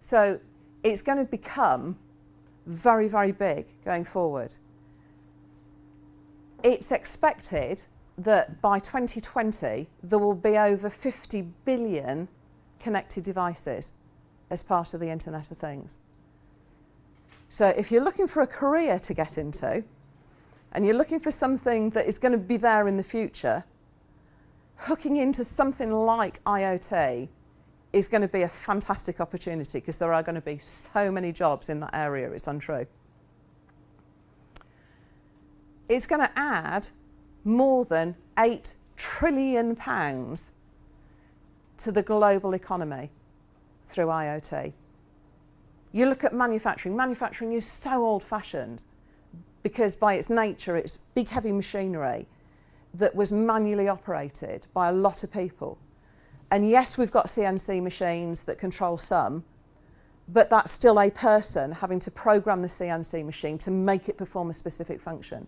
So it's going to become very, very big going forward. It's expected that by 2020 there will be over 50 billion connected devices as part of the Internet of Things. So if you're looking for a career to get into and you're looking for something that is going to be there in the future, hooking into something like IoT is going to be a fantastic opportunity, because there are going to be so many jobs in that area, it's untrue. It's going to add more than £8 trillion to the global economy through IoT. You look at manufacturing. Manufacturing is so old-fashioned because by its nature it's big heavy machinery that was manually operated by a lot of people. And yes, we've got CNC machines that control some, but that's still a person having to program the CNC machine to make it perform a specific function.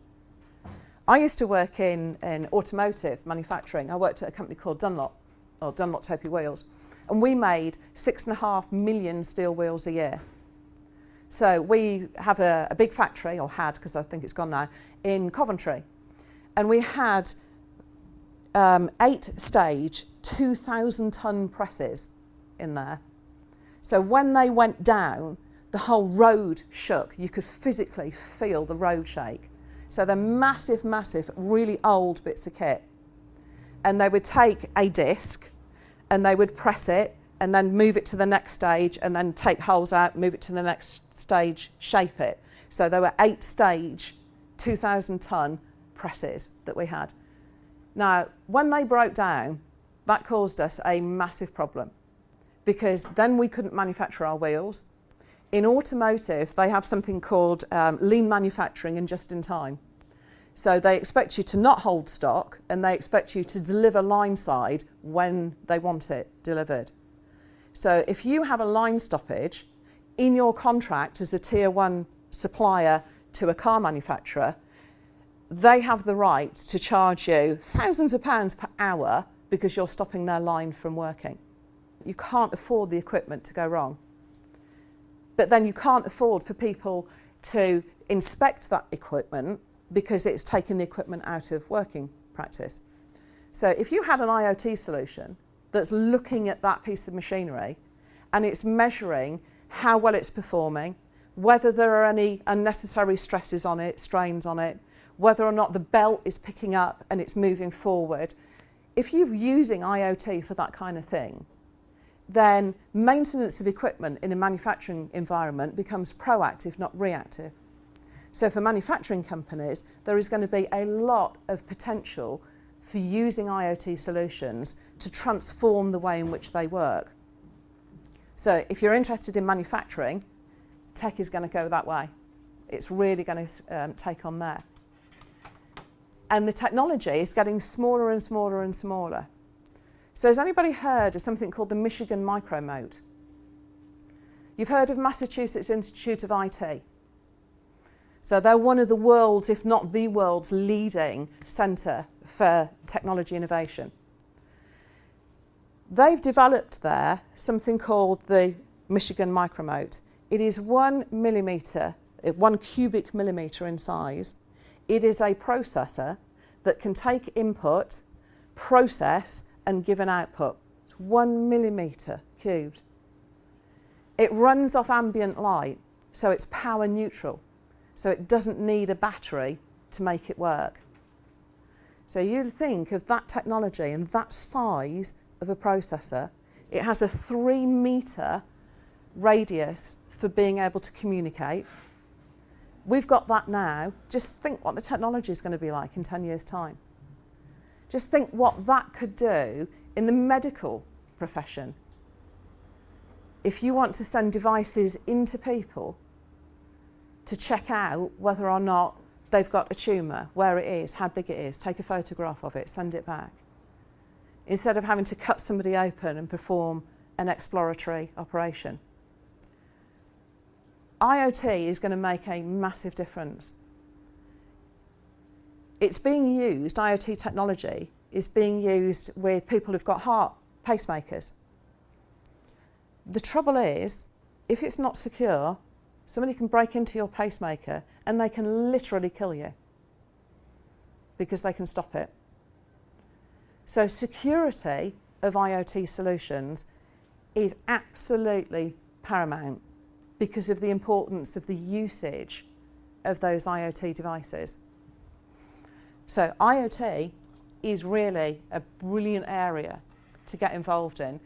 I used to work in automotive manufacturing. I worked at a company called Dunlop, or Dunlop Topi Wheels, and we made 6.5 million steel wheels a year. So we have a big factory, or had, because I think it's gone now, in Coventry. And we had 8-stage, 2,000-ton presses in there. So when they went down, the whole road shook. You could physically feel the road shake. So they're massive, massive, really old bits of kit. And they would take a disc and they would press it and then move it to the next stage and then take holes out, move it to the next stage, shape it. So there were 8-stage, 2,000-ton presses that we had. Now, when they broke down, that caused us a massive problem, because then we couldn't manufacture our wheels. In automotive, they have something called lean manufacturing and just in time. So they expect you to not hold stock, and they expect you to deliver line side when they want it delivered. So if you have a line stoppage in your contract as a tier 1 supplier to a car manufacturer, they have the right to charge you thousands of pounds per hour because you're stopping their line from working. You can't afford the equipment to go wrong. But then you can't afford for people to inspect that equipment because it's taking the equipment out of working practice. So if you had an IoT solution that's looking at that piece of machinery and it's measuring how well it's performing, whether there are any unnecessary stresses on it, strains on it, whether or not the belt is picking up and it's moving forward, if you're using IoT for that kind of thing, then maintenance of equipment in a manufacturing environment becomes proactive, not reactive. So for manufacturing companies, there is going to be a lot of potential for using IoT solutions to transform the way in which they work. So if you're interested in manufacturing, tech is going to go that way. It's really going to take on there. And the technology is getting smaller and smaller and smaller. So has anybody heard of something called the Michigan Micromote? You've heard of Massachusetts Institute of IT. So they're one of the world's, if not the world's, leading centre for technology innovation. They've developed there something called the Michigan Micromote. It is 1 millimetre, 1 cubic millimetre in size. It is a processor that can take input, process, and give an output. It's 1 millimetre cubed. It runs off ambient light, so it's power neutral. So it doesn't need a battery to make it work. So you think of that technology and that size of a processor. It has a 3-metre radius for being able to communicate. We've got that now. Just think what the technology is going to be like in 10 years' time. Just think what that could do in the medical profession. If you want to send devices into people to check out whether or not they've got a tumour, where it is, how big it is, take a photograph of it, send it back. Instead of having to cut somebody open and perform an exploratory operation. IoT is going to make a massive difference. It's being used, IoT technology is being used with people who've got heart pacemakers. The trouble is, if it's not secure, somebody can break into your pacemaker and they can literally kill you because they can stop it. So security of IoT solutions is absolutely paramount because of the importance of the usage of those IoT devices. So IoT is really a brilliant area to get involved in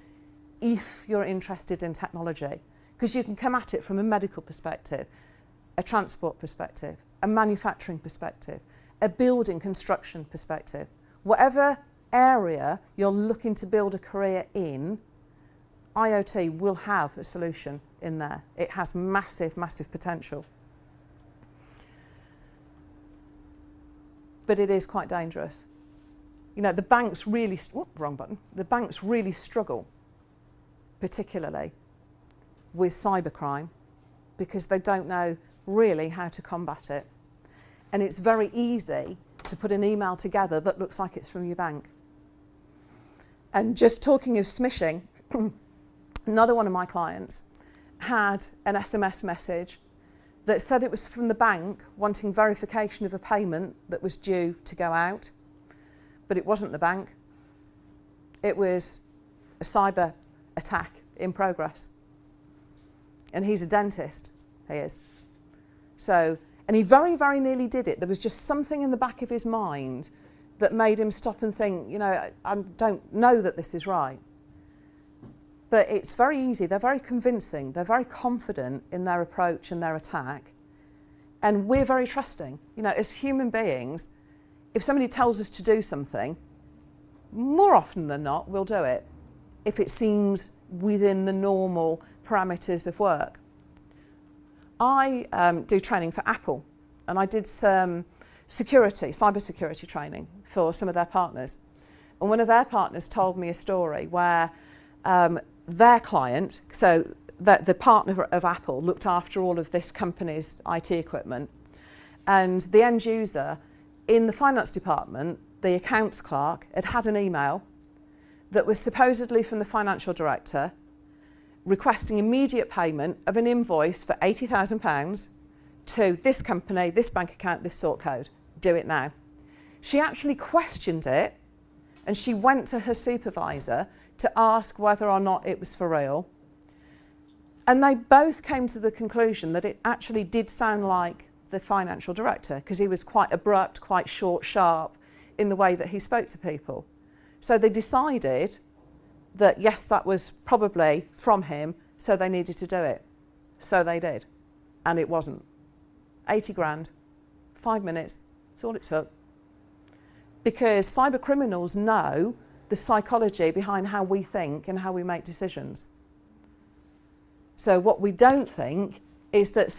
if you're interested in technology, because you can come at it from a medical perspective, a transport perspective, a manufacturing perspective, a building construction perspective. Whatever area you're looking to build a career in, IoT will have a solution in there. It has massive, massive potential. But it is quite dangerous. You know, the banks really, wrong button. The banks really struggle, particularly with cybercrime, because they don't know really how to combat it. And it's very easy to put an email together that looks like it's from your bank. And just talking of smishing, another one of my clients had an SMS message that said it was from the bank wanting verification of a payment that was due to go out, but it wasn't the bank. It was a cyber attack in progress. And he's a dentist, he is. So, and he very, very nearly did it. There was just something in the back of his mind that made him stop and think, you know, I don't know that this is right. But it's very easy, they're very convincing, they're very confident in their approach and their attack. And we're very trusting. You know, as human beings, if somebody tells us to do something, more often than not, we'll do it if it seems within the normal parameters of work. I do training for Apple, and I did some cybersecurity training for some of their partners. And one of their partners told me a story where their client, so the partner of Apple, looked after all of this company's IT equipment, and the end user in the finance department, the accounts clerk, had had an email that was supposedly from the financial director requesting immediate payment of an invoice for £80,000 to this company, this bank account, this sort code. Do it now. She actually questioned it, and she went to her supervisor to ask whether or not it was for real. And they both came to the conclusion that it actually did sound like the financial director, because he was quite abrupt, quite short, sharp in the way that he spoke to people. So they decided that yes, that was probably from him, so they needed to do it. So they did. And it wasn't. 80 grand, 5 minutes, that's all it took. Because cyber criminals know the psychology behind how we think and how we make decisions. So what we don't think is that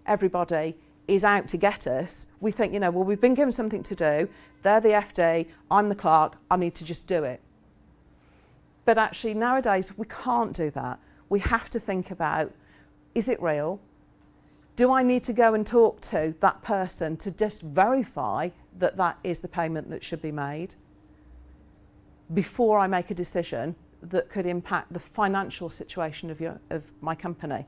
everybody is out to get us. We think, you know, well, we've been given something to do, they're the FD, I'm the clerk, I need to just do it. But actually nowadays we can't do that. We have to think about, is it real? Do I need to go and talk to that person to just verify that that is the payment that should be made before I make a decision that could impact the financial situation of my company?